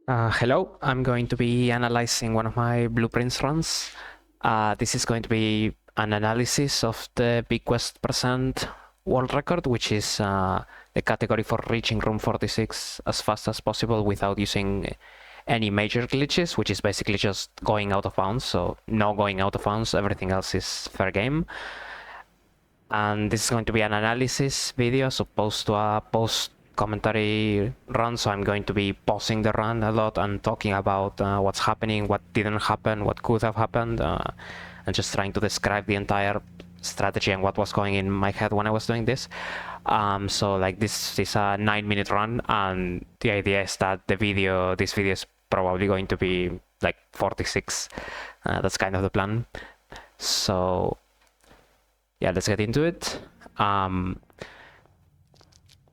Hello, I'm going to be analyzing one of my blueprints runs. This is going to be an analysis of the Bequest percent world record, which is the category for reaching room 46 as fast as possible without using any major glitches, which is basically just going out of bounds. So no going out of bounds, everything else is fair game. And this is going to be an analysis video as opposed to a post commentary run, so I'm going to be pausing the run a lot and talking about what's happening, what didn't happen, what could have happened, and just trying to describe the entire strategy and what was going in my head when I was doing this. So like this is a 9-minute run, and the idea is that this video is probably going to be like 46. That's kind of the plan. So yeah, let's get into it.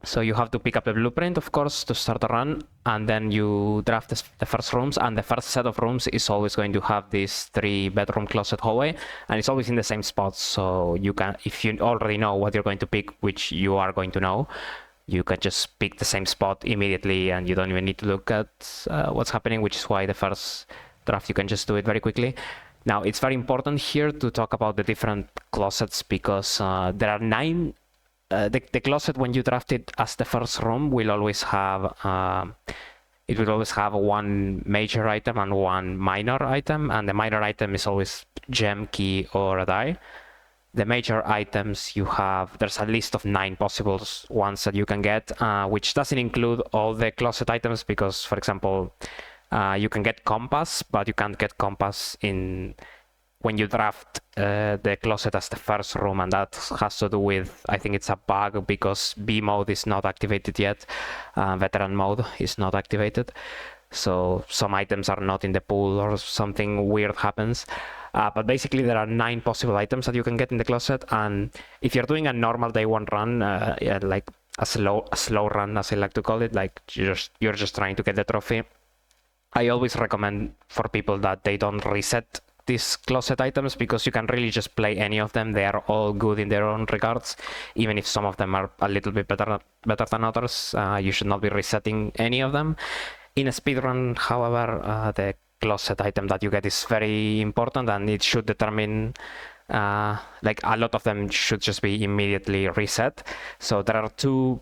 So you have to pick up the blueprint, of course, to start the run, and then you draft the first rooms, and the first set of rooms is always going to have this 3-bedroom closet hallway, and it's always in the same spot, so you can, if you already know what you're going to pick, which you are going to know, you can just pick the same spot immediately, and you don't even need to look at what's happening, which is why the first draft you can just do it very quickly. Now, it's very important here to talk about the different closets, because there are 9. The closet, when you draft it as the first room, will always have one major item and one minor item, and the minor item is always gem, key, or a die. The major items there's a list of 9 possible ones that you can get, which doesn't include all the closet items, because, for example, you can get compass, but you can't get compass when you draft the closet as the first room, and that has to do with, I think it's a bug, because B mode is not activated yet, veteran mode is not activated, so some items are not in the pool or something weird happens. But basically there are 9 possible items that you can get in the closet, and if you're doing a normal day 1 run, like a slow run, as I like to call it, like you're just trying to get the trophy, I always recommend for people that they don't reset these closet items, because you can really just play any of them. They are all good in their own regards, even if some of them are a little bit better than others. You should not be resetting any of them. In a speedrun, however, the closet item that you get is very important, and it should determine, like a lot of them should just be immediately reset. So there are 2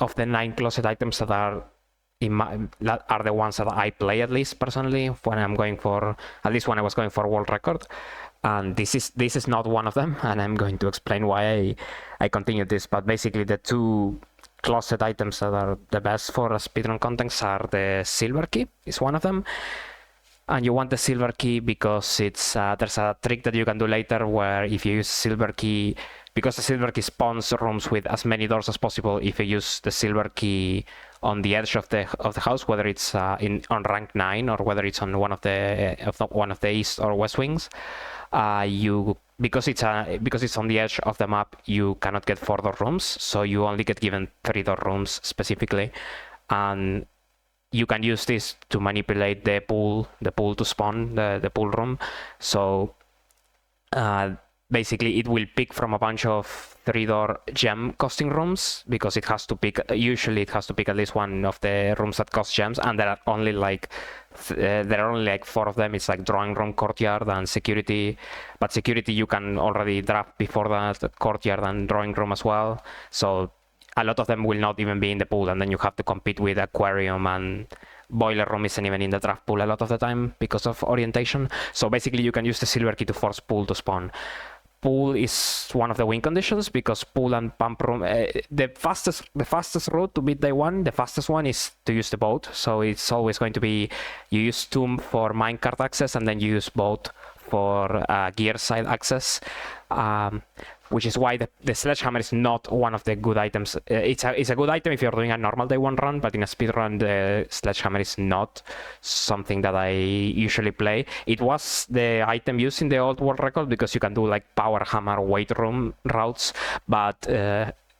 of the 9 closet items that are the ones that I play, at least personally, when I'm going for, at least when I was going for world record, and this is not one of them, and I'm going to explain why I continued this. But basically the 2 closet items that are the best for a speedrun context are the silver key is one of them, and you want the silver key because it's there's a trick that you can do later where if you use silver key, because the silver key spawns rooms with as many doors as possible, if you use the silver key on the edge of the house, whether it's on rank 9 or whether it's on one of the east or west wings, because it's on the edge of the map, you cannot get 4-door rooms, so you only get given 3-door rooms specifically, and you can use this to manipulate the pool to spawn the pool room. So basically it will pick from a bunch of 3-door gem costing rooms, because usually it has to pick at least one of the rooms that cost gems, and there are only like 4 of them. It's like drawing room, courtyard, and security, but security you can already draft before that, courtyard and drawing room as well, so a lot of them will not even be in the pool, and then you have to compete with aquarium, and boiler room isn't even in the draft pool a lot of the time because of orientation. So basically you can use the silver key to force pool to spawn. Pool is one of the win conditions, because pool and pump room, the fastest route to beat day 1, the fastest one is to use the boat. So it's always going to be, you use tomb for minecart access, and then you use boat for gear side access, which is why the sledgehammer is not one of the good items. It's a good item if you're doing a normal day 1 run, but in a speed run the sledgehammer is not something that I usually play. It was the item used in the old world record, because you can do like power hammer weight room routes, but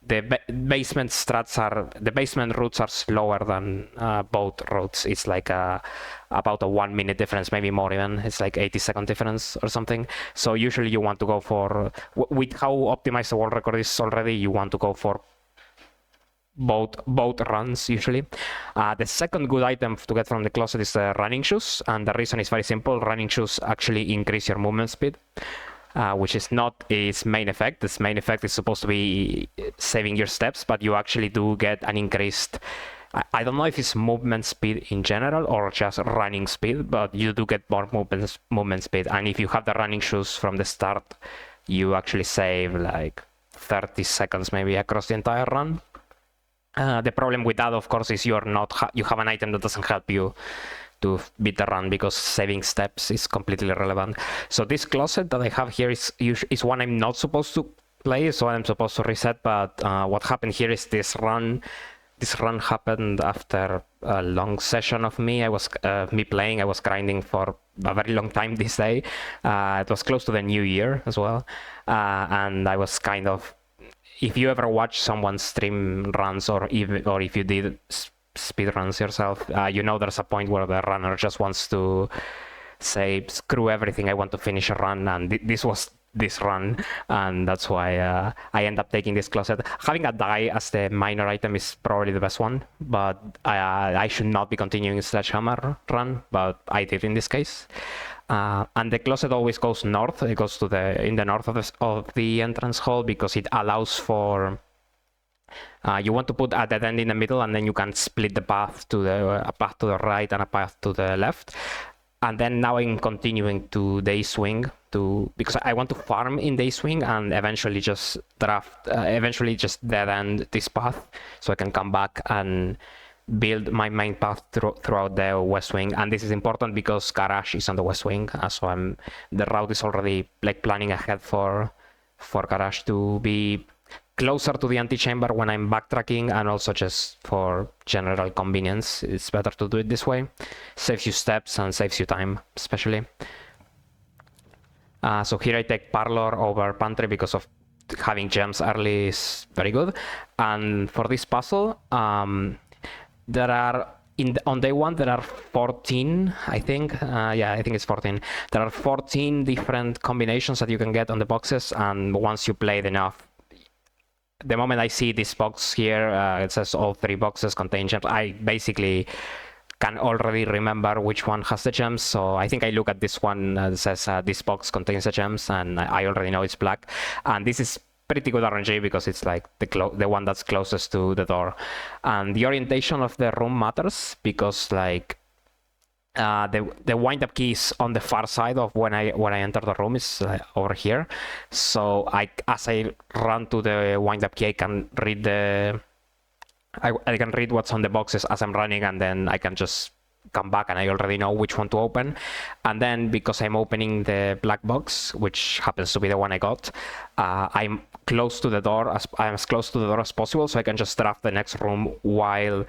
the basement routes are slower than boat routes. It's like about a 1 minute difference, maybe more even. It's like 80-second difference or something. So usually you want to go for, with how optimized the world record is already, you want to go for both runs usually. The second good item to get from the closet is running shoes, and the reason is very simple. Running shoes actually increase your movement speed, which is not its main effect. Its main effect is supposed to be saving your steps, but you actually do get an increased, I don't know if it's movement speed in general or just running speed, but you do get more movement speed. And if you have the running shoes from the start, you actually save like 30 seconds maybe across the entire run. The problem with that, of course, is you have an item that doesn't help you to beat the run because saving steps is completely irrelevant. So this closet that I have here is one I'm not supposed to play, so I'm supposed to reset. But what happened here is this run happened after a long session of me. I was playing. I was grinding for a very long time this day. It was close to the new year as well, and I was kind of. If you ever watch someone stream runs, or if you did speed runs yourself, you know there's a point where the runner just wants to say, screw everything, I want to finish a run, and this was this run, and that's why I end up taking this closet. Having a die as the minor item is probably the best one, but I should not be continuing Sledgehammer run, but I did in this case. And the closet always goes north. It goes to in the north of the entrance hall because it allows for. You want to put a dead end in the middle, and then you can split the path to a path to the right and a path to the left. And then now I'm continuing to the east wing because I want to farm in the east wing and eventually just dead end this path so I can come back and build my main path throughout the west wing. And this is important because garage is on the west wing, so the route is already like planning ahead for garage to be closer to the antechamber when I'm backtracking, and also just for general convenience, it's better to do it this way. Saves you steps and saves you time, especially. So here I take parlor over pantry because of having gems early is very good. And for this puzzle, there are on day one there are 14, I think. I think it's 14. There are 14 different combinations that you can get on the boxes, and once you played enough, the moment I see this box here, it says all 3 boxes contain gems. I basically can already remember which one has the gems. So I think I look at this one that says this box contains the gems, and I already know it's black. And this is pretty good RNG because it's like the one that's closest to the door. And the orientation of the room matters because like the wind-up key is on the far side of when I enter the room, is over here. So as I run to the wind-up key, I can read I can read what's on the boxes as I'm running, and then I can just come back and I already know which one to open. And then because I'm opening the black box, which happens to be the one I got, I'm close to the door, I'm as close to the door as possible, so I can just draft the next room while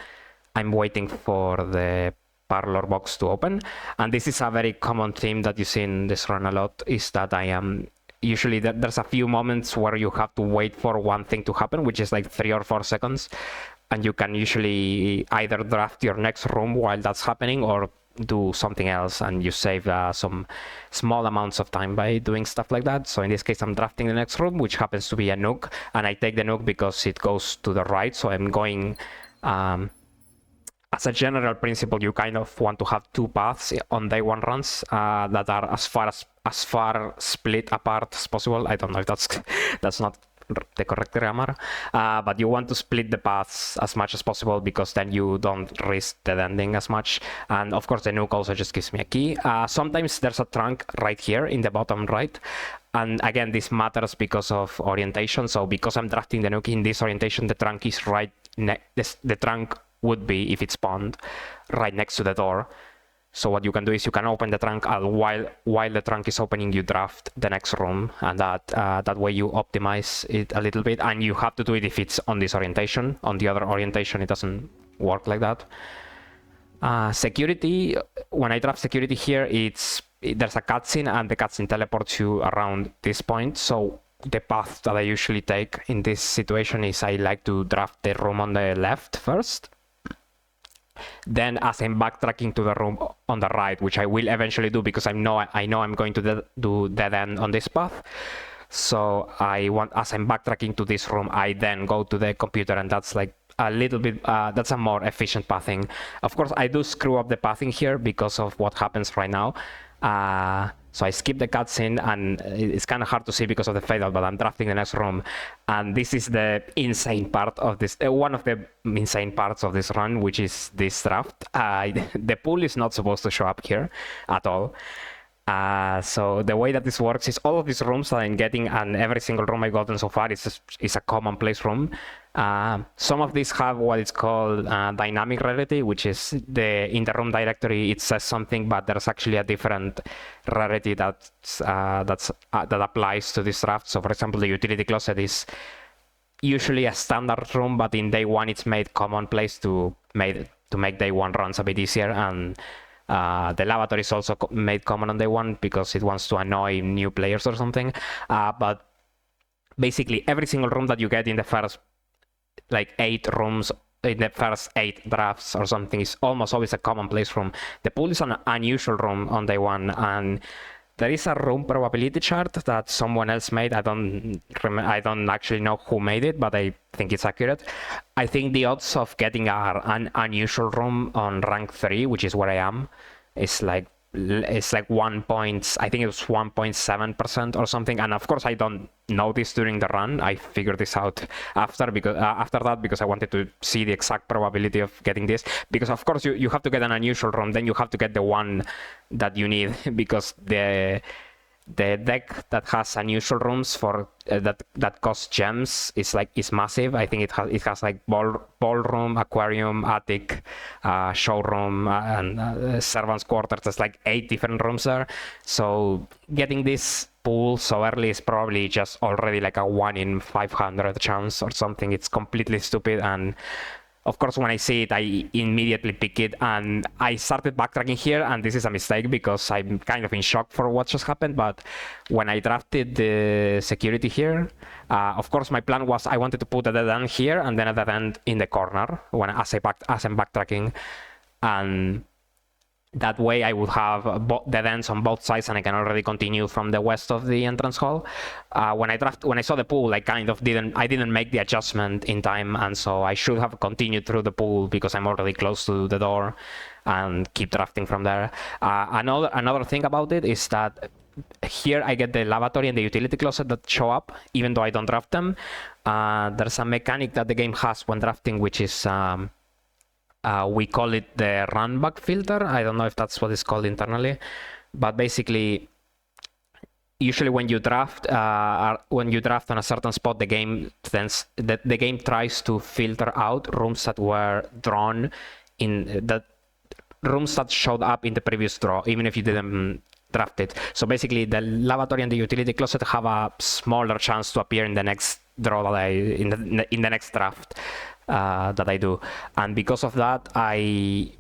I'm waiting for the parlor box to open. And this is a very common theme that you see in this run a lot, is that I am usually there's a few moments where you have to wait for one thing to happen, which is like 3 or 4 seconds, and you can usually either draft your next room while that's happening or do something else, and you save some small amounts of time by doing stuff like that. So in this case, I'm drafting the next room, which happens to be a nook, and I take the nook because it goes to the right, so I'm going as a general principle, you kind of want to have 2 paths on day 1 runs that are as far split apart as possible. I don't know if that's not the correct grammar, but you want to split the paths as much as possible because then you don't risk dead ending as much. And of course, the nook also just gives me a key. Sometimes there's a trunk right here in the bottom right. And again, this matters because of orientation. So because I'm drafting the nook in this orientation, the trunk is right the trunk would be, if it's spawned, right next to the door. So what you can do is you can open the trunk, and while the trunk is opening, you draft the next room, and that way you optimize it a little bit. And you have to do it if it's on this orientation. On the other orientation, it doesn't work like that. Security, when I draft security here, there's a cutscene, and the cutscene teleports you around this point. So the path that I usually take in this situation is I like to draft the room on the left first. Then as I'm backtracking to the room on the right, which I will eventually do because I know I'm going to do dead end on this path. So as I'm backtracking to this room, I then go to the computer, and that's like a little bit, that's a more efficient pathing. Of course, I do screw up the pathing here because of what happens right now. So I skip the cutscene, and it's kind of hard to see because of the fade out, but I'm drafting the next room. And this is the insane part of this, one of the insane parts of this run, which is this draft. The pool is not supposed to show up here at all. So the way that this works is all of these rooms that I'm getting, and every single room I've gotten so far is a commonplace room. Some of these have what is called dynamic rarity, which is in the room directory it says something, but there's actually a different rarity that applies to this draft. So for example, the utility closet is usually a standard room, but in day one it's made commonplace to make day one runs a bit easier, and the lavatory is also made common on day one because it wants to annoy new players or something. But basically every single room that you get in the first 8 rooms, in the first 8 drafts or something, is almost always a commonplace room. The pool is an unusual room on day one, and there is a room probability chart that someone else made. I don't actually know who made it, but I think it's accurate. I think the odds of getting an unusual room on rank 3, which is where I am, is like 1.7% or something. And of course I don't know this during the run. I figured this out after that because I wanted to see the exact probability of getting this, because of course you have to get an unusual room, then you have to get the one that you need, because the deck that has unusual rooms for that cost gems is massive. I think it has like ballroom, aquarium, attic, showroom, and servants' quarters. There's like 8 different rooms there. So getting this pool so early is probably just already like a 1 in 500 chance or something. It's completely stupid, and of course, when I see it, I immediately pick it, and I started backtracking here, and this is a mistake because I'm kind of in shock for what just happened. But when I drafted the security here, of course, my plan was I wanted to put a dead end here and then a dead end in the corner as I'm backtracking, and that way I would have dead ends on both sides, and I can already continue from the west of the entrance hall. When I saw the pool, I didn't make the adjustment in time, and so I should have continued through the pool because I'm already close to the door, and keep drafting from there. Another thing about it is that here I get the lavatory and the utility closet that show up even though I don't draft them. There's a mechanic that the game has when drafting, which is we call it the run back filter. I don't know if that's what it's called internally, but basically, usually when you draft on a certain spot, the game tries to filter out rooms that were drawn rooms that showed up in the previous draw, even if you didn't draft it. So basically, the lavatory and the utility closet have a smaller chance to appear in the next draw in the next draft that I do. And because of that,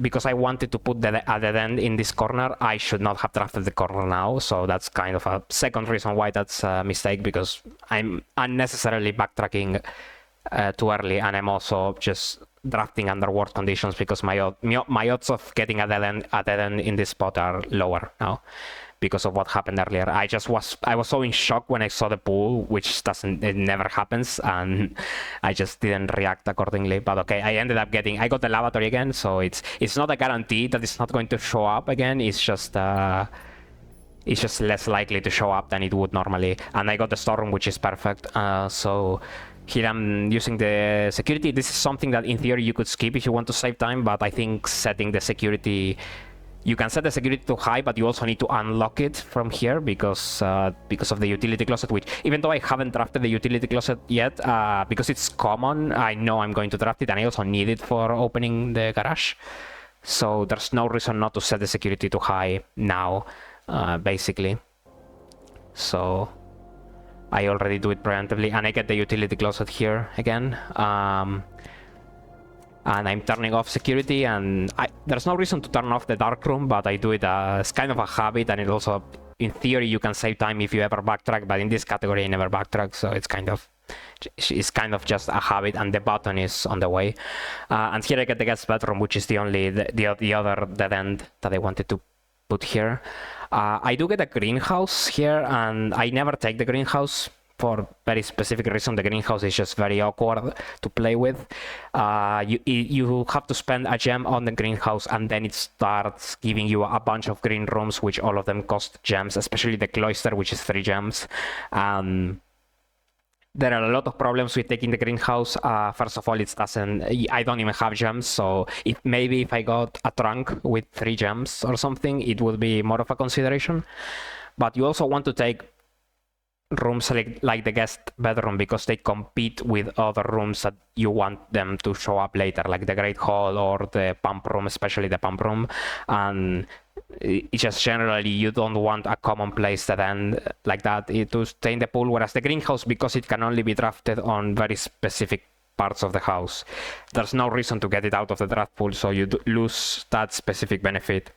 because I wanted to put the dead end in this corner, I should not have drafted the corner now. So that's kind of a second reason why that's a mistake, because I'm unnecessarily backtracking too early, and I'm also just drafting under worse conditions because my odds of getting a dead end in this spot are lower now because of what happened earlier. I was so in shock when I saw the pool, which it never happens, and I just didn't react accordingly. But okay, I got the lavatory again, so it's not a guarantee that it's not going to show up again. It's just less likely to show up than it would normally. And I got the storeroom, which is perfect. So here I'm using the security. This is something that in theory you could skip if you want to save time, but I think setting the security, you can set the security to high, but you also need to unlock it from here because of the utility closet, which even though I haven't drafted the utility closet yet, because it's common, I know I'm going to draft it, and I also need it for opening the garage. So there's no reason not to set the security to high now, basically. So I already do it preemptively, and I get the utility closet here again. And I'm turning off security, and there's no reason to turn off the dark room, but I do it as kind of a habit, and it also, in theory, you can save time if you ever backtrack, but in this category I never backtrack, so it's kind of just a habit, and the button is on the way. And here I get the guest bedroom, which is the other dead end that I wanted to put here. I do get a greenhouse here, and I never take the greenhouse for very specific reason. The greenhouse is just very awkward to play with. You have to spend a gem on the greenhouse, and then it starts giving you a bunch of green rooms, which all of them cost gems, especially the cloister, which is 3 gems. There are a lot of problems with taking the greenhouse. First of all, I don't even have gems, so maybe if I got a trunk with 3 gems or something, it would be more of a consideration. But you also want to take rooms like the guest bedroom, because they compete with other rooms that you want them to show up later, like the Great Hall or the pump room, especially the pump room. And it's just generally you don't want a common place that end like that to stay in the pool, whereas the greenhouse, because it can only be drafted on very specific parts of the house, there's no reason to get it out of the draft pool, so you lose that specific benefit.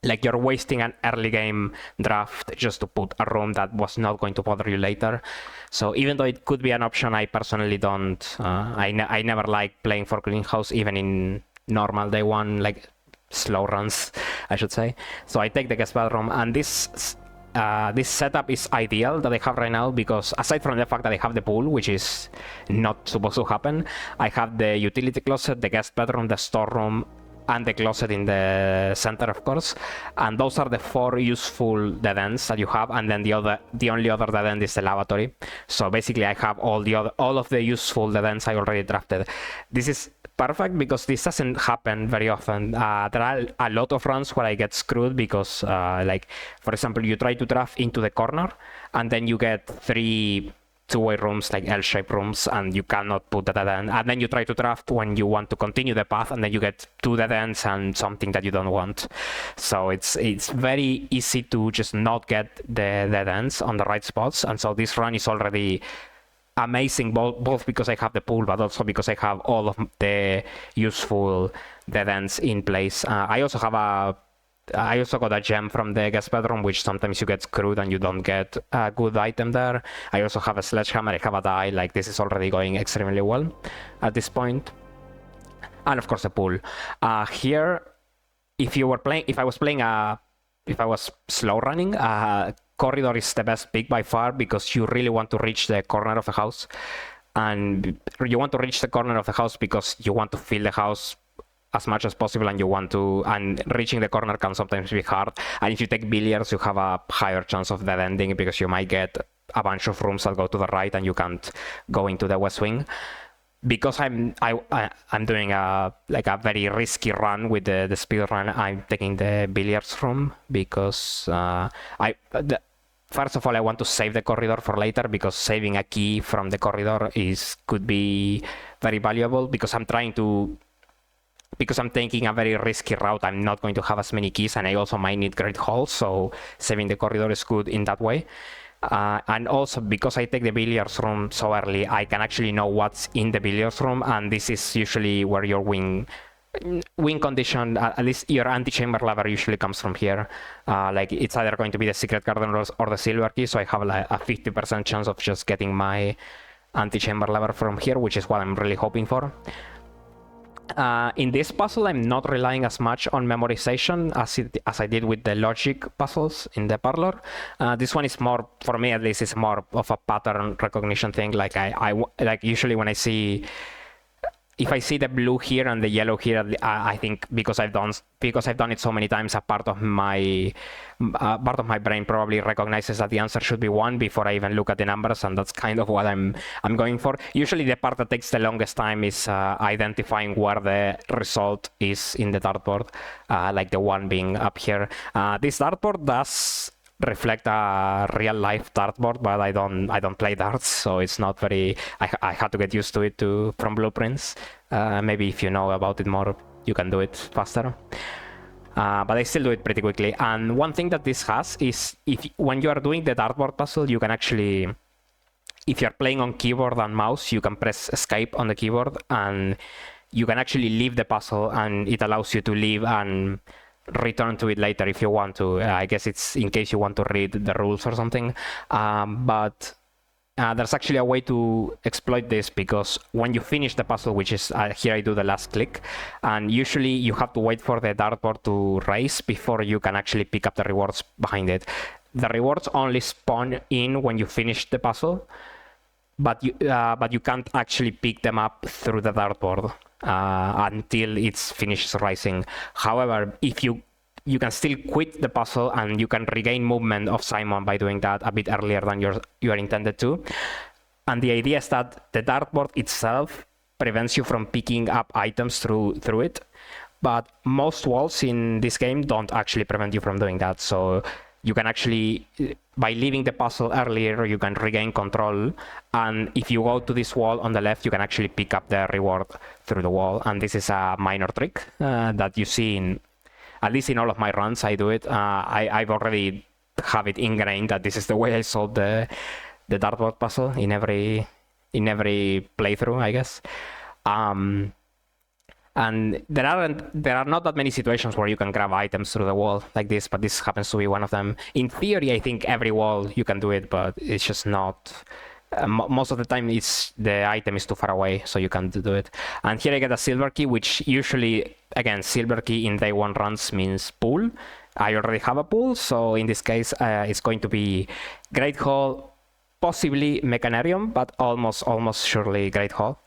Like, you're wasting an early game draft just to put a room that was not going to bother you later. So even though it could be an option, I personally don't. I never like playing for greenhouse, even in normal day one, like slow runs, I should say. So I take the guest bedroom, and this setup is ideal that I have right now, because aside from the fact that I have the pool, which is not supposed to happen, I have the utility closet, the guest bedroom, the storeroom, and the closet in the center, of course. And those are the 4 useful dead ends that you have, and then the only other dead end is the lavatory. So basically I have all of the useful dead ends I already drafted. This is perfect because this doesn't happen very often. There are a lot of runs where I get screwed because like, for example, you try to draft into the corner and then you get 3 two-way rooms, like L-shaped rooms, and you cannot put the dead end. And then you try to draft when you want to continue the path, and then you get 2 dead ends and something that you don't want. So it's very easy to just not get the dead ends on the right spots. And so this run is already amazing, both because I have the pool, but also because I have all of the useful dead ends in place. I also got a gem from the guest bedroom, which sometimes you get screwed and you don't get a good item there. I also have a sledgehammer, I have a die. Like, this is already going extremely well at this point. And of course the pool. Here, if I was slow running, corridor is the best pick by far, because you really want to reach the corner of the house. And you want to reach the corner of the house because you want to fill the house as much as possible, and reaching the corner can sometimes be hard. And if you take billiards, you have a higher chance of dead ending, because you might get a bunch of rooms that go to the right and you can't go into the west wing. Because I'm doing a very risky run with the speed run, I'm taking the billiards room, because first of all, I want to save the corridor for later, because saving a key from the corridor could be very valuable, because I'm taking a very risky route. I'm not going to have as many keys, and I also might need great halls, so saving the corridor is good in that way. And also, because I take the billiards room so early, I can actually know what's in the billiards room, and this is usually where your win condition, at least your antechamber lever, usually comes from here. Like, it's either going to be the secret garden or the silver key, so I have like a 50% chance of just getting my antechamber lever from here, which is what I'm really hoping for. In this puzzle, I'm not relying as much on memorization as I did with the logic puzzles in the parlor. This one is more, for me at least, is more of a pattern recognition thing. Like, like usually when if I see the blue here and the yellow here, I think because I've done it so many times, a part of my brain probably recognizes that the answer should be 1 before I even look at the numbers, and that's kind of what I'm going for. Usually the part that takes the longest time is identifying where the result is in the dartboard, like the 1 being up here. This dartboard does reflect a real life dartboard, but I don't play darts, so it's not very. I had to get used to it from blueprints. Maybe if you know about it more, you can do it faster. But I still do it pretty quickly. And one thing that this has is, when you are doing the dartboard puzzle, you can actually, if you're playing on keyboard and mouse, you can press escape on the keyboard, and you can actually leave the puzzle, and it allows you to leave and return to it later if you want to. I guess it's in case you want to read the rules or something. But there's actually a way to exploit this, because when you finish the puzzle, which is here I do the last click, and usually you have to wait for the dartboard to raise before you can actually pick up the rewards behind it. the rewards only spawn in when you finish the puzzle, but you can't actually pick them up through the dartboard until it finishes rising. However, if you can still quit the puzzle and you can regain movement of Simon by doing that a bit earlier than you are intended to. And the idea is that the dartboard itself prevents you from picking up items through it, but most walls in this game don't actually prevent you from doing that. So you can actually, by leaving the puzzle earlier, you can regain control. And if you go to this wall on the left, you can actually pick up the reward through the wall. And this is a minor trick that you see in, at least in all of my runs, I do it. I've already have it ingrained that this is the way I solve the dartboard puzzle in every playthrough, I guess. And there are not that many situations where you can grab items through the wall like this, but this happens to be one of them. In theory, I think every wall you can do it, but it's just not. Most of the time, the item is too far away, so you can't do it. And here I get a silver key, which usually, again, silver key in day one runs means pool. I already have a pool, so in this case, it's going to be Great Hall, possibly Mechanarium, but almost surely Great Hall.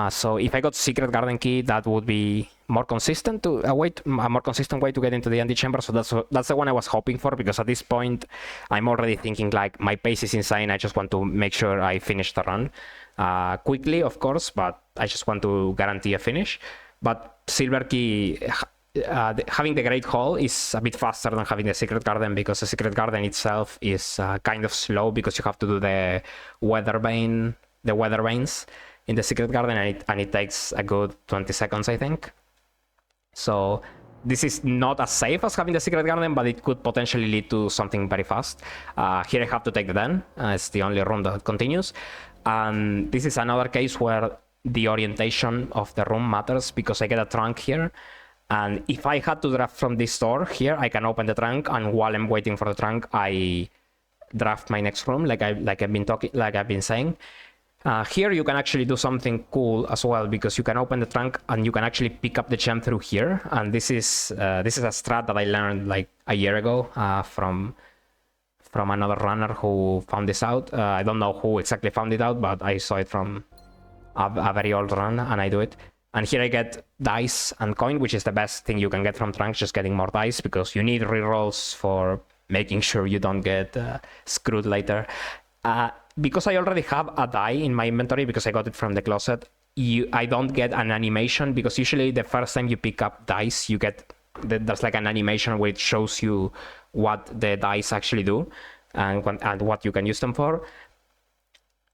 So if I got Secret Garden Key, that would be more consistent a more consistent way to get into the antechamber. So that's the one I was hoping for, because at this point I'm already thinking like my pace is insane. I just want to make sure I finish the run quickly, of course, but I just want to guarantee a finish. But Silver Key, having the Great Hall is a bit faster than having the Secret Garden, because the Secret Garden itself is kind of slow, because you have to do the weather vanes in the Secret Garden, and it takes a good 20 seconds, I think. So this is not as safe as having the Secret Garden, but it could potentially lead to something very fast. Here I have to take the den. It's the only room that continues. And this is another case where the orientation of the room matters, because I get a trunk here. And if I had to draft from this door here, I can open the trunk, and while I'm waiting for the trunk, I draft my next room, like I've been saying. Here you can actually do something cool as well, because you can open the trunk and you can actually pick up the gem through here. And this is a strat that I learned like a year ago from another runner who found this out. I don't know who exactly found it out, but I saw it from a very old run, and I do it. And here I get dice and coin, which is the best thing you can get from trunks, just getting more dice, because you need rerolls for making sure you don't get screwed later. Because I already have a die in my inventory, because I got it from the closet, I don't get an animation, because usually the first time you pick up dice, you get there's like an animation where it shows you what the dice actually do and what you can use them for.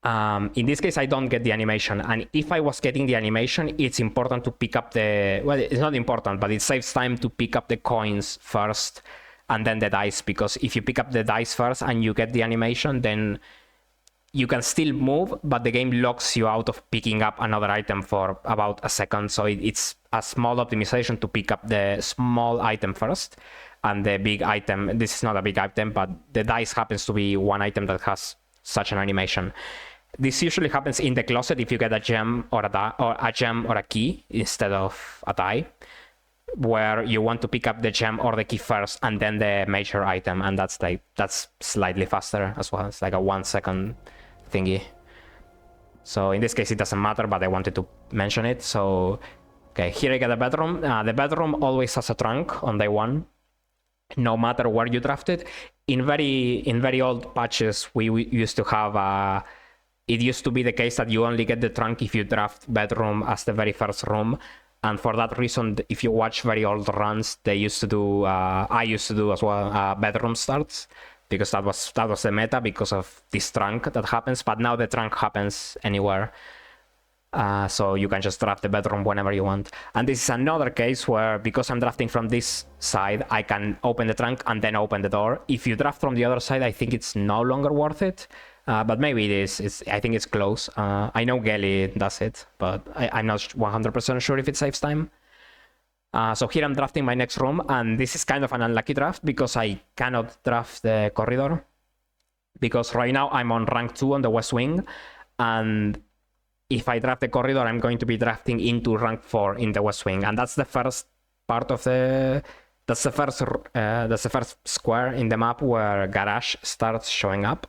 In this case, I don't get the animation, and if I was getting the animation, it's important to pick up it's not important, but it saves time to pick up the coins first and then the dice, because if you pick up the dice first and you get the animation, then you can still move, but the game locks you out of picking up another item for about a second. So it's a small optimization to pick up the small item first, and the big item, this is not a big item, but the dice happens to be one item that has such an animation. This usually happens in the closet if you get a gem or a key instead of a die, where you want to pick up the gem or the key first and then the major item, and that's slightly faster as well. It's like a 1 second thingy. So in this case it doesn't matter, but I wanted to mention it. So okay, here I get a bedroom. The bedroom always has a trunk on day one, no matter where you draft it. In very old patches, we used to have it used to be the case that you only get the trunk if you draft bedroom as the very first room. And for that reason, if you watch very old runs, they used to do, I used to do as well, bedroom starts, because that was the meta because of this trunk that happens. But now the trunk happens anywhere. So you can just draft the bedroom whenever you want. And this is another case where, because I'm drafting from this side, I can open the trunk and then open the door. If you draft from the other side, I think it's no longer worth it. But maybe it is. I think it's close. I know Gelly does it, but I'm not 100% sure if it saves time. So here I'm drafting my next room, and this is kind of an unlucky draft because I cannot draft the corridor. Because right now I'm on rank 2 on the West Wing, and if I draft the corridor, I'm going to be drafting into rank 4 in the West Wing, and that's the first part of the That's the first square in the map where garage starts showing up.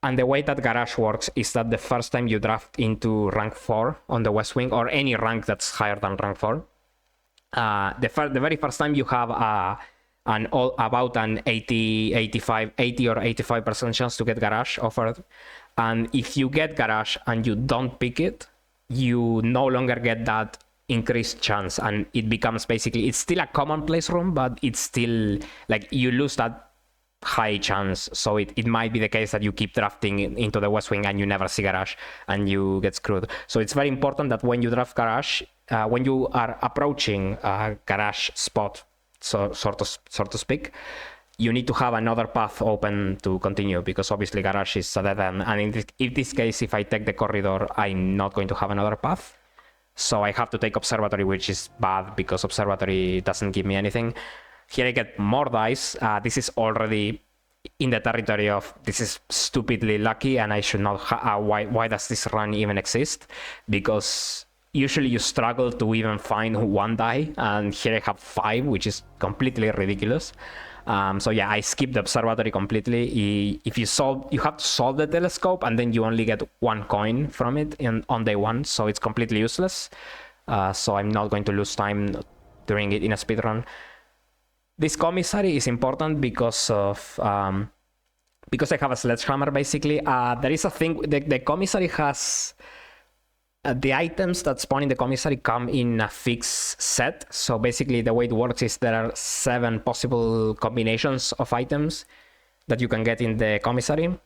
And the way that garage works is that the first time you draft into rank 4 on the West Wing, or any rank that's higher than rank 4, the very first time you have about an 80 or 85% chance to get garage offered. And if you get garage and you don't pick it, you no longer get that increased chance, and it becomes basically, it's still a commonplace room, but it's still like you lose that high chance. So it might be the case that you keep drafting into the West Wing and you never see garage and you get screwed. So it's very important that when you draft garage, when you are approaching a garage spot, so to speak, you need to have another path open to continue, because obviously garage is a dead end. And in this case, if I take the corridor, I'm not going to have another path. So I have to take observatory, which is bad because observatory doesn't give me anything. Here I get more dice. This is already in the territory of this is stupidly lucky, and I should not. Why does this run even exist? Because usually you struggle to even find one die, and here I have 5, which is completely ridiculous. So yeah, I skipped the observatory completely. If you have to solve the telescope, and then you only get 1 coin from it on day 1, so it's completely useless. So I'm not going to lose time doing it in a speedrun. This commissary is important because I have a sledgehammer, basically. There is a thing, the commissary has... the items that spawn in the commissary come in a fixed set. So basically the way it works is there are 7 possible combinations of items that you can get in the commissary.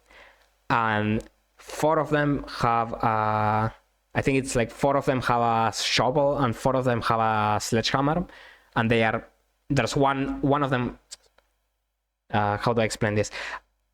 And 4 of them have I think it's like 4 of them have a shovel and 4 of them have a sledgehammer. And there's one of them, how do I explain this?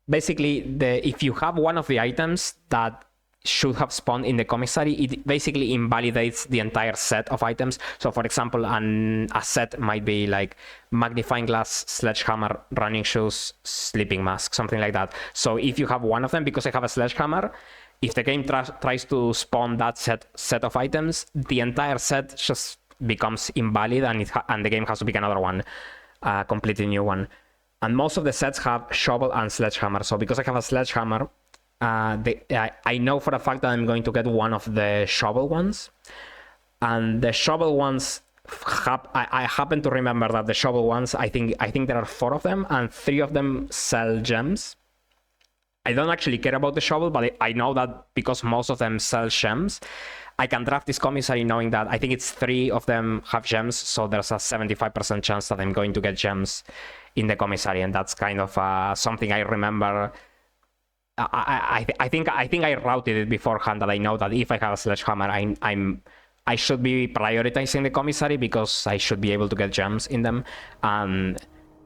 Basically, if you have one of the items that should have spawned in the commissary, it basically invalidates the entire set of items. So for example, a set might be like magnifying glass, sledgehammer, running shoes, sleeping mask, something like that. So if you have one of them, because I have a sledgehammer, if the game tries to spawn that set of items, the entire set just becomes invalid, and the game has to pick another one, a completely new one. And most of the sets have shovel and sledgehammer. So because I have a sledgehammer, I know for a fact that I'm going to get one of the shovel ones. And the shovel ones, I happen to remember that the shovel ones, I think there are 4 of them, and 3 of them sell gems. I don't actually care about the shovel, but I know that because most of them sell gems, I can draft this commissary knowing that I think it's 3 of them have gems, so there's a 75% chance that I'm going to get gems in the commissary, and that's kind of something I remember. I think I routed it beforehand, that I know that if I have a sledgehammer, I should be prioritizing the commissary because I should be able to get gems in them. And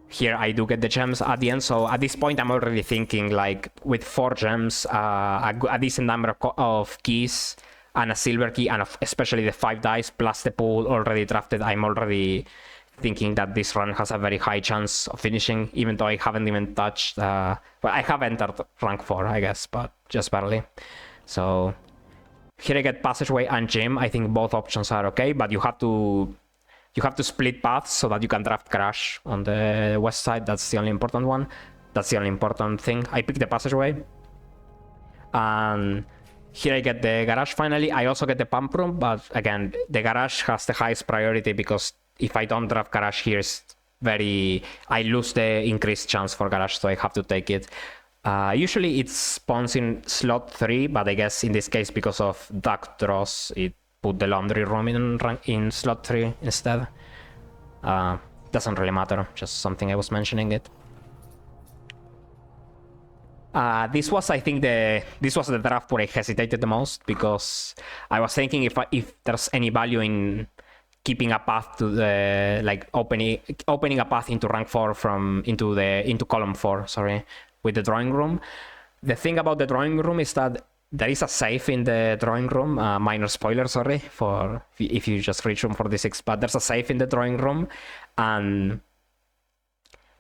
here I do get the gems at the end. So at this point, I'm already thinking like with 4 gems, a decent number of keys, and a silver key, and especially the 5 dice plus the pool already drafted, I'm already thinking that this run has a very high chance of finishing, even though I haven't even touched... well, I have entered rank 4, I guess, but just barely. So here I get passageway and gym. I think both options are okay, but you have to split paths so that you can draft garage on the west side. That's the only important one. That's the only important thing. I picked the passageway. And here I get the garage finally. I also get the pump room, but again, the garage has the highest priority because if I don't draft garage here, I lose the increased chance for garage, so I have to take it. Usually it spawns in slot 3, but I guess in this case, because of duct draws, it put the laundry room in slot 3 instead. Doesn't really matter, just something I was mentioning it. This was, I think, this was the draft where I hesitated the most, because I was thinking if there's any value in keeping a path to the, like, opening a path into rank 4 into column 4, sorry, with the drawing room. The thing about the drawing room is that there is a safe in the drawing room. Minor spoiler, sorry, for if you just reach room 46, but there's a safe in the drawing room, and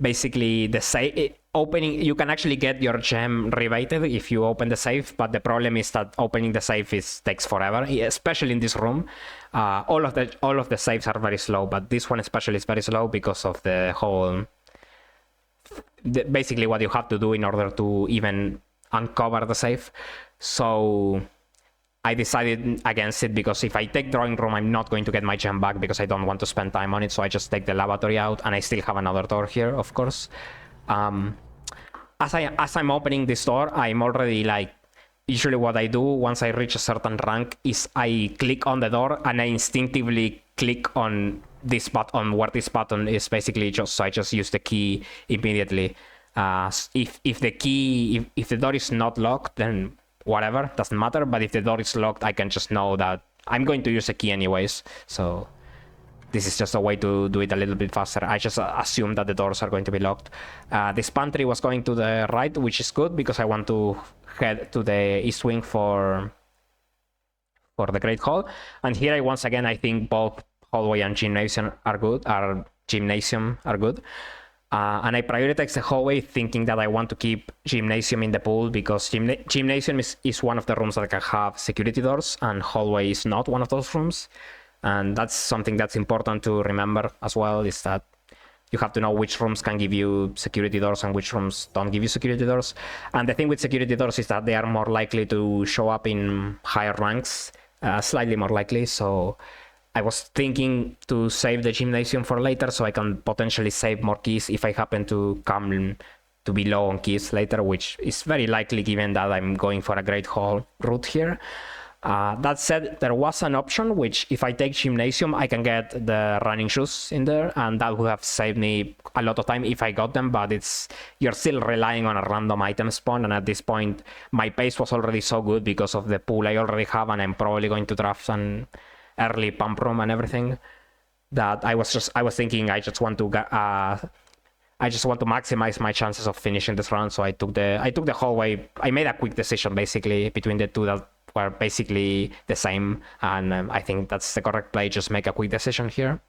basically the safe, opening, you can actually get your gem rebated if you open the safe, but the problem is that opening the safe takes forever, especially in this room. All of the safes are very slow, but this one especially is very slow because of the whole, basically what you have to do in order to even uncover the safe. So I decided against it because if I take drawing room, I'm not going to get my gem back because I don't want to spend time on it. So I just take the lavatory out, and I still have another door here, of course. As I'm opening this door, I'm already like, usually what I do once I reach a certain rank is I click on the door and I instinctively click on this button, where this button is basically just, so I just use the key immediately. If the door is not locked, then whatever, doesn't matter. But if the door is locked, I can just know that I'm going to use a key anyways. So this is just a way to do it a little bit faster. I just assume that the doors are going to be locked. This pantry was going to the right, which is good because I want to head to the east wing for the Great Hall. And here, once again, I think both hallway and gymnasium are good. And I prioritize the hallway, thinking that I want to keep gymnasium in the pool because gymnasium is one of the rooms that can have security doors, and hallway is not one of those rooms. And that's something that's important to remember as well, is that you have to know which rooms can give you security doors and which rooms don't give you security doors. And the thing with security doors is that they are more likely to show up in higher ranks, slightly more likely. So I was thinking to save the gymnasium for later so I can potentially save more keys if I happen to come to be low on keys later, which is very likely given that I'm going for a Great Hall route here. That said, there was an option which, if I take gymnasium, I can get the running shoes in there, and that would have saved me a lot of time if I got them. But you're still relying on a random item spawn, and at this point my pace was already so good because of the pool I already have, and I'm probably going to draft an early pump room and everything, that I was thinking I just want to maximize my chances of finishing this round. So I took the hallway. I made a quick decision basically between the two that were basically the same, and I think that's the correct play. Just make a quick decision here.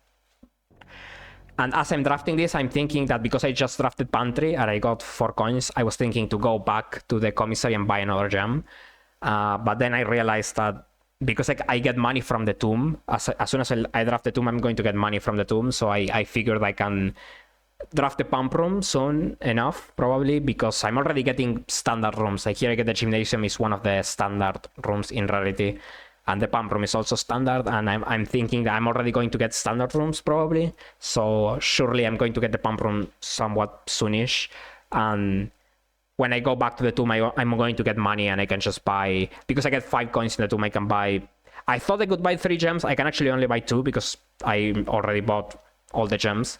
And as I'm drafting this, I'm thinking that because I just drafted pantry and I got 4 coins, I was thinking to go back to the commissary and buy another gem. But then I realized that because I get money from the tomb, as soon as I draft the tomb, I'm going to get money from the tomb. So I figured I can draft the pump room soon enough, probably, because I'm already getting standard rooms. Like here I get the gymnasium is one of the standard rooms in rarity, and the pump room is also standard, and I'm thinking that I'm already going to get standard rooms probably, so surely I'm going to get the pump room somewhat soonish. And when I go back to the tomb, I'm going to get money, and I can just buy, because I get 5 coins in the tomb, I can buy, I thought I could buy 3 gems, I can actually only buy 2 because I already bought all the gems.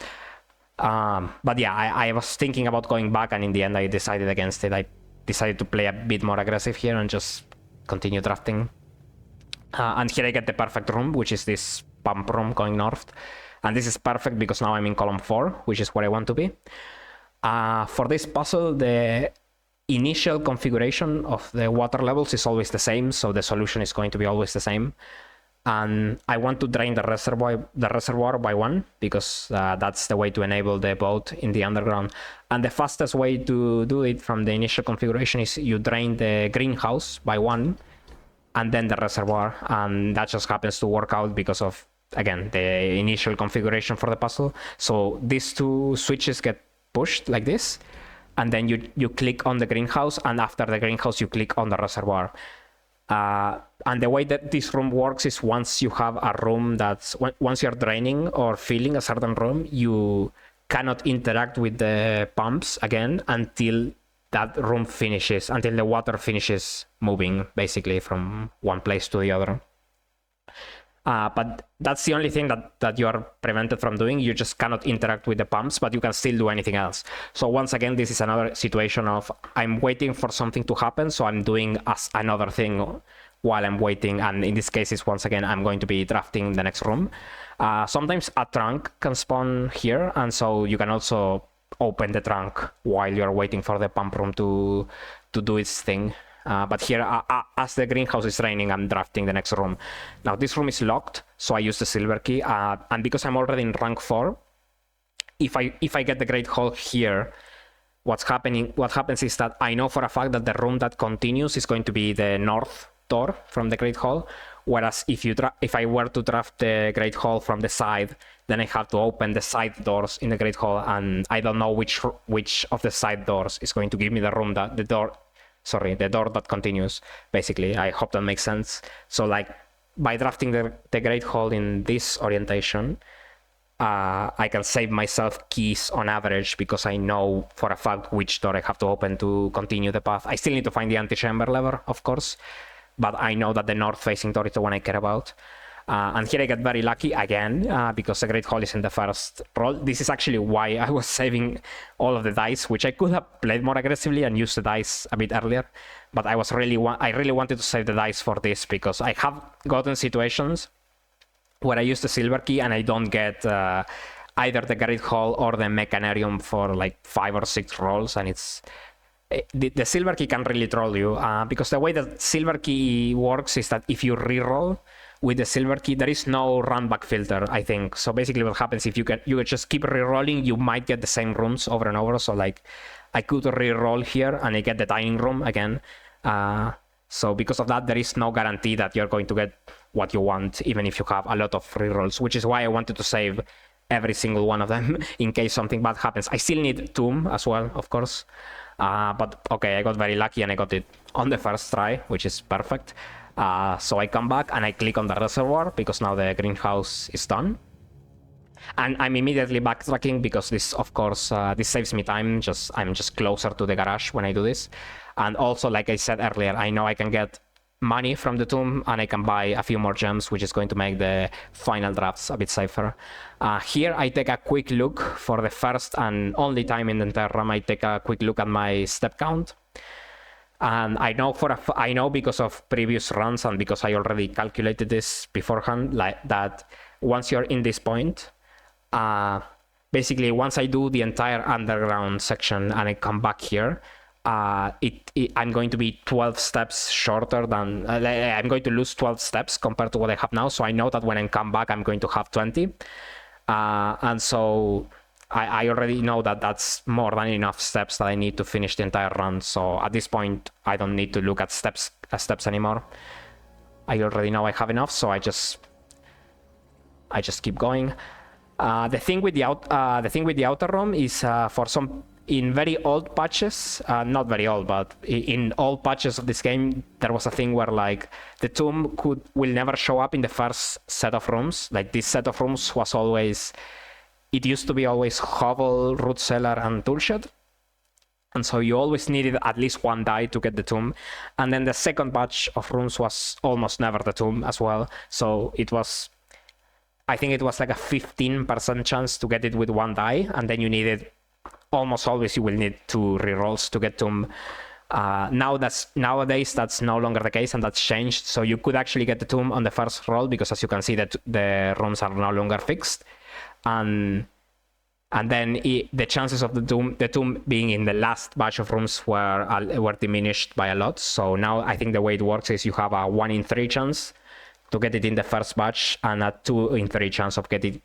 But yeah, I was thinking about going back, and in the end I decided against it. I decided to play a bit more aggressive here and just continue drafting. And here I get the perfect room, which is this pump room going north. And this is perfect because now I'm in column 4, which is where I want to be. For this puzzle, the initial configuration of the water levels is always the same, so the solution is going to be always the same. And I want to drain the reservoir by 1 because that's the way to enable the boat in the underground. And the fastest way to do it from the initial configuration is you drain the greenhouse by 1 and then the reservoir, and that just happens to work out because of, again, the initial configuration for the puzzle. So these 2 switches get pushed like this, and then you click on the greenhouse, and after the greenhouse you click on the reservoir. And the way that this room works is once you have a room once you're draining or filling a certain room, you cannot interact with the pumps again until that room finishes, until the water finishes moving basically from one place to the other. But that's the only thing that you are prevented from doing. You just cannot interact with the pumps, but you can still do anything else. So once again, this is another situation of I'm waiting for something to happen, so I'm doing another thing while I'm waiting. And in this case, once again, I'm going to be drafting the next room. Sometimes a trunk can spawn here, and so you can also open the trunk while you're waiting for the pump room to do its thing. But here, as the greenhouse is raining, I'm drafting the next room. Now, this room is locked, so I use the silver key. And because I'm already in rank 4, if I get the Great Hall here, what happens is that I know for a fact that the room that continues is going to be the north door from the Great Hall. Whereas if I were to draft the Great Hall from the side, then I have to open the side doors in the Great Hall, and I don't know which of the side doors is going to give me the room that the door that continues. Basically, I hope that makes sense. So like by drafting the Great Hall in this orientation, I can save myself keys on average because I know for a fact which door I have to open to continue the path. I still need to find the antechamber lever, of course, but I know that the north-facing door is the one I care about. And here I get very lucky again because the Great Hall is in the first roll. This is actually why I was saving all of the dice, which I could have played more aggressively and used the dice a bit earlier. But I really wanted to save the dice for this because I have gotten situations where I use the silver key and I don't get either the Great Hall or the Mechanarium for like 5 or 6 rolls, and it's the silver key can really troll you because the way that silver key works is that if you re-roll with the silver key, there is no run back filter, I think. So basically what happens if you just keep re-rolling, you might get the same rooms over and over. So like I could re-roll here and I get the dining room again. So because of that, there is no guarantee that you're going to get what you want, even if you have a lot of re-rolls, which is why I wanted to save every single one of them in case something bad happens. I still need Tomb as well, of course. But okay, I got very lucky and I got it on the first try, which is perfect. So I come back and I click on the reservoir because now the greenhouse is done. And I'm immediately backtracking because this, of course, this saves me time. I'm just closer to the garage when I do this. And also, like I said earlier, I know I can get money from the tomb and I can buy a few more gems, which is going to make the final drafts a bit safer. Here I take a quick look for the first and only time in the entire run. I take a quick look at my step count. And I know because of previous runs and because I already calculated this beforehand, like that once you're in this point, basically once I do the entire underground section and I come back here, I'm going to be 12 steps shorter than I'm going to lose 12 steps compared to what I have now. So I know that when I come back, I'm going to have 20. And so I already know that that's more than enough steps that I need to finish the entire run. So at this point, I don't need to look at steps anymore. I already know I have enough, so I just keep going. The thing with the outer room is for some in very old patches, not very old, but in old patches of this game, there was a thing where like the tomb will never show up in the first set of rooms. Like this set of rooms was always. It used to be always hovel, root cellar, and toolshed. And so you always needed at least one die to get the tomb. And then the second batch of rooms was almost never the tomb as well. So I think it was like a 15% chance to get it with one die. And then you needed, almost always you will need 2 rerolls to get tomb. Nowadays, that's no longer the case and that's changed. So you could actually get the tomb on the first roll because as you can see that the rooms are no longer fixed. And then the chances of the tomb being in the last batch of rooms were diminished by a lot. So now I think the way it works is you have a 1 in 3 chance to get it in the first batch and a 2 in 3 chance of getting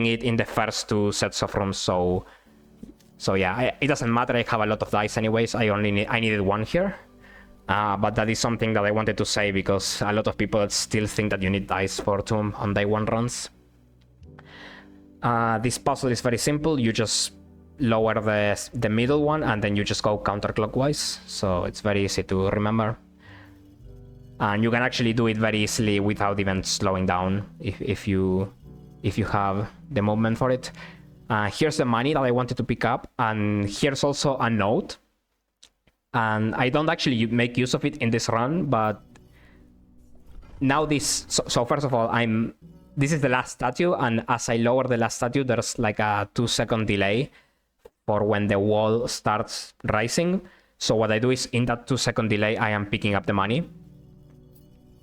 it in the first 2 sets of rooms. So yeah, it doesn't matter. I have a lot of dice anyways. I needed 1 here. But that is something that I wanted to say because a lot of people still think that you need dice for tomb on day 1 runs. This puzzle is very simple. You just lower the middle one and then you just go counterclockwise. So it's very easy to remember. And you can actually do it very easily without even slowing down if you have the movement for it. Here's the money that I wanted to pick up, and here's also a note. And I don't actually make use of it in this run, but now so first of all, this is the last statue, and as I lower the last statue, there's like a 2-second delay for when the wall starts rising. So what I do is in that 2-second delay, I am picking up the money.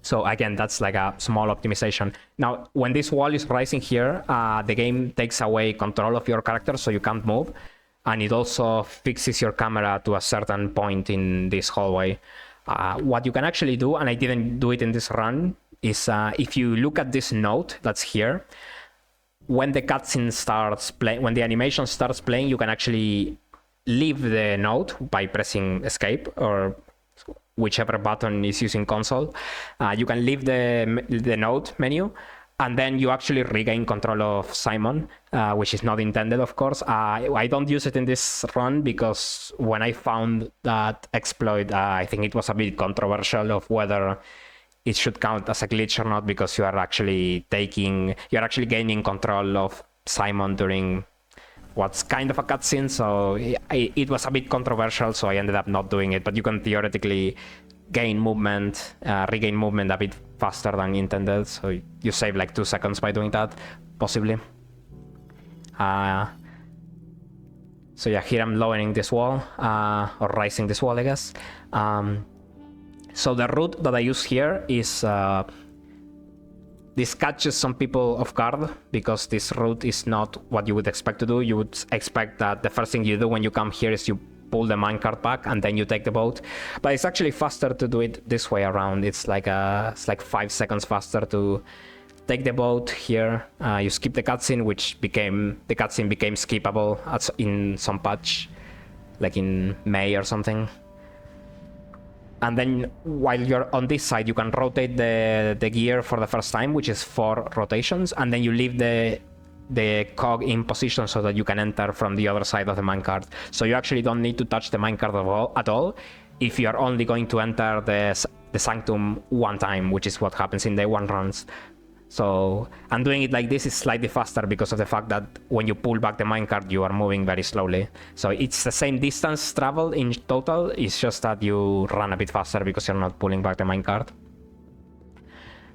So again, that's like a small optimization. Now, when this wall is rising here, the game takes away control of your character, so you can't move. And it also fixes your camera to a certain point in this hallway. What you can actually do, and I didn't do it in this run, is if you look at this note that's here, when the cutscene starts playing, when the animation starts playing, you can actually leave the node by pressing escape or whichever button is using console. You can leave the node menu, and then you actually regain control of Simon, which is not intended, of course. I don't use it in this run because when I found that exploit, I think it was a bit controversial of whether it should count as a glitch or not, because you're actually gaining control of Simon during what's kind of a cutscene. So it was a bit controversial, so I ended up not doing it. But you can theoretically regain movement a bit faster than intended, so you save like 2 seconds by doing that, possibly. So yeah, here I'm lowering this wall, or raising this wall, I guess. So the route that I use here is this catches some people off guard, because this route is not what you would expect to do. You would expect that the first thing you do when you come here is you pull the minecart back and then you take the boat, but it's actually faster to do it this way around. It's like 5 seconds faster to take the boat here. You skip the cutscene, the cutscene became skippable in some patch, like in May or something. And then while you're on this side, you can rotate the gear for the first time, which is 4 rotations, and then you leave the cog in position so that you can enter from the other side of the minecart. So you actually don't need to touch the minecart at all if you're only going to enter the sanctum one time, which is what happens in the 1 runs. So, and doing it like this is slightly faster because of the fact that when you pull back the minecart, you are moving very slowly. So it's the same distance traveled in total, it's just that you run a bit faster because you're not pulling back the minecart.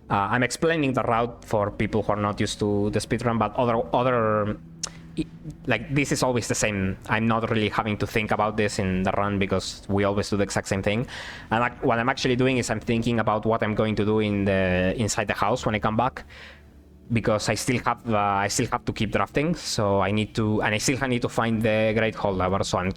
I'm explaining the route for people who are not used to the speedrun, but like this is always the same. I'm not really having to think about this in the run because we always do the exact same thing. And what I'm actually doing is I'm thinking about what I'm going to do inside the house when I come back, because I still have to keep drafting. So I still need to find the Great Hall lever. So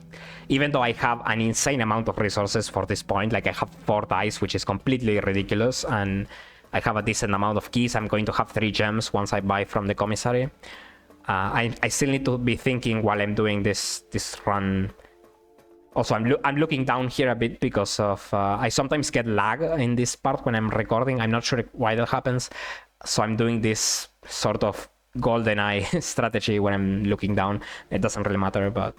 even though I have an insane amount of resources for this point, like I have 4 dice, which is completely ridiculous, and I have a decent amount of keys. I'm going to have 3 gems once I buy from the commissary. I still need to be thinking while I'm doing this run. Also, I'm looking down here a bit because of I sometimes get lag in this part when I'm recording. I'm not sure why that happens. So I'm doing this sort of golden eye strategy when I'm looking down. It doesn't really matter, but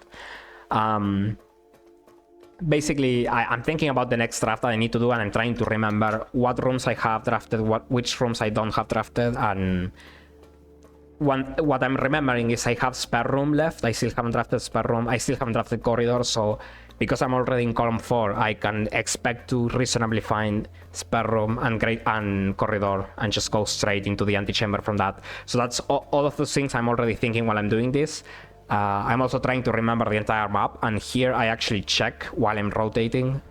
basically I'm thinking about the next draft that I need to do, and I'm trying to remember what rooms I have drafted, which rooms I don't have drafted, and what I'm remembering is I have spare room left. I still haven't drafted spare room. I still haven't drafted corridor. So because I'm already in column 4, I can expect to reasonably find spare room and corridor and just go straight into the antechamber from that. So that's all of those things I'm already thinking while I'm doing this. I'm also trying to remember the entire map, and here I actually check while I'm rotating.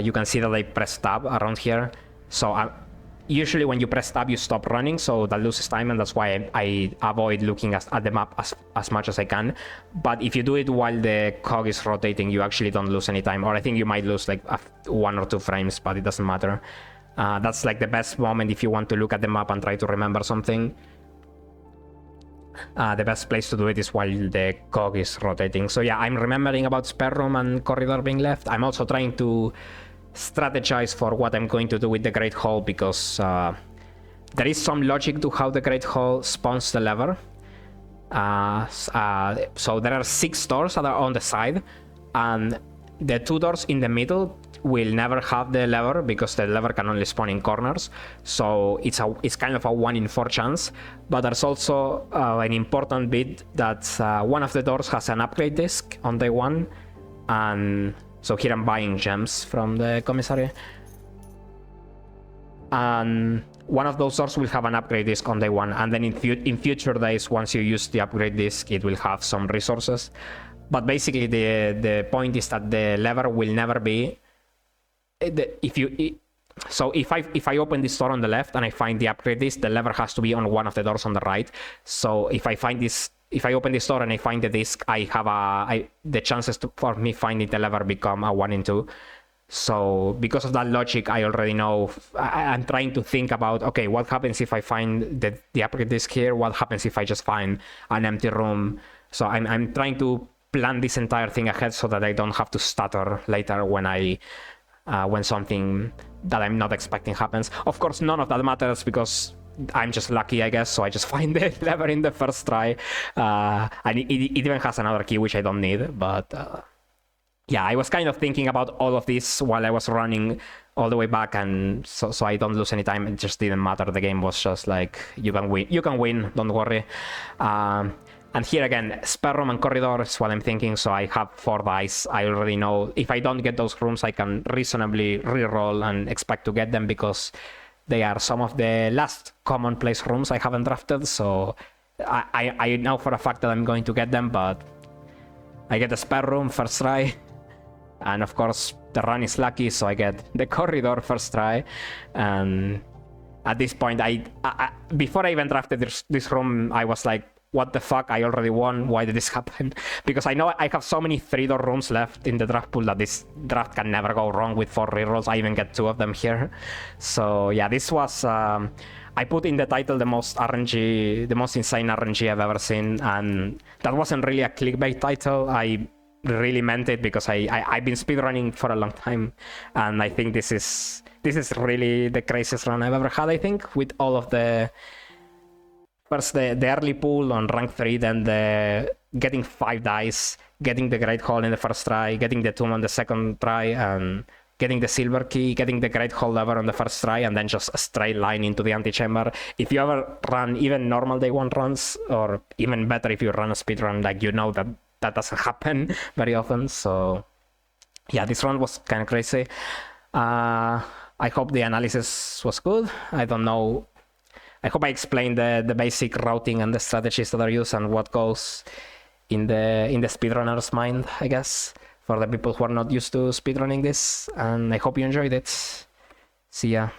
You can see that I press tab around here. So usually when you press tab, you stop running, so that loses time, and that's why I avoid looking at the map as much as I can. But if you do it while the cog is rotating, you actually don't lose any time, or I think you might lose like 1 or 2 frames, but it doesn't matter. That's like the best moment if you want to look at the map and try to remember something. The best place to do it is while the cog is rotating. So yeah, I'm remembering about spare room and corridor being left. I'm also trying to strategize for what I'm going to do with the Great Hall, because there is some logic to how the Great Hall spawns the lever. So there are 6 doors that are on the side, and the 2 doors in the middle will never have the lever because the lever can only spawn in corners. So it's kind of a 1 in 4 chance. But there's also an important bit that one of the doors has an upgrade disc on day 1, and so here I'm buying gems from the commissary. And one of those doors will have an upgrade disc on day 1. And then in future days, once you use the upgrade disc, it will have some resources. But basically, the point is that the lever will never be... So if I open this door on the left and I find the upgrade disc, the lever has to be on one of the doors on the right. So if I open this door and I find the disc, I have the chances for me finding the lever become a 1 in 2. So because of that logic, I already know. I'm trying to think about, okay, what happens if I find the upgrade disk here? What happens if I just find an empty room? So I'm trying to plan this entire thing ahead so that I don't have to stutter later when something that I'm not expecting happens. Of course, none of that matters because I'm just lucky, I guess, so I just find the lever in the first try. And it even has another key, which I don't need, but yeah, I was kind of thinking about all of this while I was running all the way back, and so I don't lose any time. It just didn't matter. The game was just like, you can win, don't worry. And here again, spare room and corridor is what I'm thinking, so I have 4 dice. I already know if I don't get those rooms, I can reasonably re-roll and expect to get them because they are some of the last commonplace rooms I haven't drafted, so I know for a fact that I'm going to get them, but I get the spare room first try, and of course the run is lucky, so I get the corridor first try. And at this point, I before I even drafted this room, I was like, what the fuck, I already won, why did this happen? Because I know I have so many 3-door rooms left in the draft pool that this draft can never go wrong with 4 rerolls. I even get 2 of them here. So yeah, this was, I put in the title the most RNG, the most insane RNG I've ever seen, and that wasn't really a clickbait title. I really meant it because I've been speedrunning for a long time, and I think this is really the craziest run I've ever had, I think, with all of the... First, the early pool on rank 3, then the getting 5 dice, getting the Great Hall in the first try, getting the Tomb on the second try, and getting the Silver Key, getting the Great Hall lever on the first try, and then just a straight line into the Antechamber. If you ever run even normal day 1 runs, or even better if you run a speedrun, like, you know that doesn't happen very often. So yeah, this run was kind of crazy. I hope the analysis was good. I don't know. I hope I explained the basic routing and the strategies that are used and what goes in the speedrunner's mind, I guess, for the people who are not used to speedrunning this. And I hope you enjoyed it. See ya.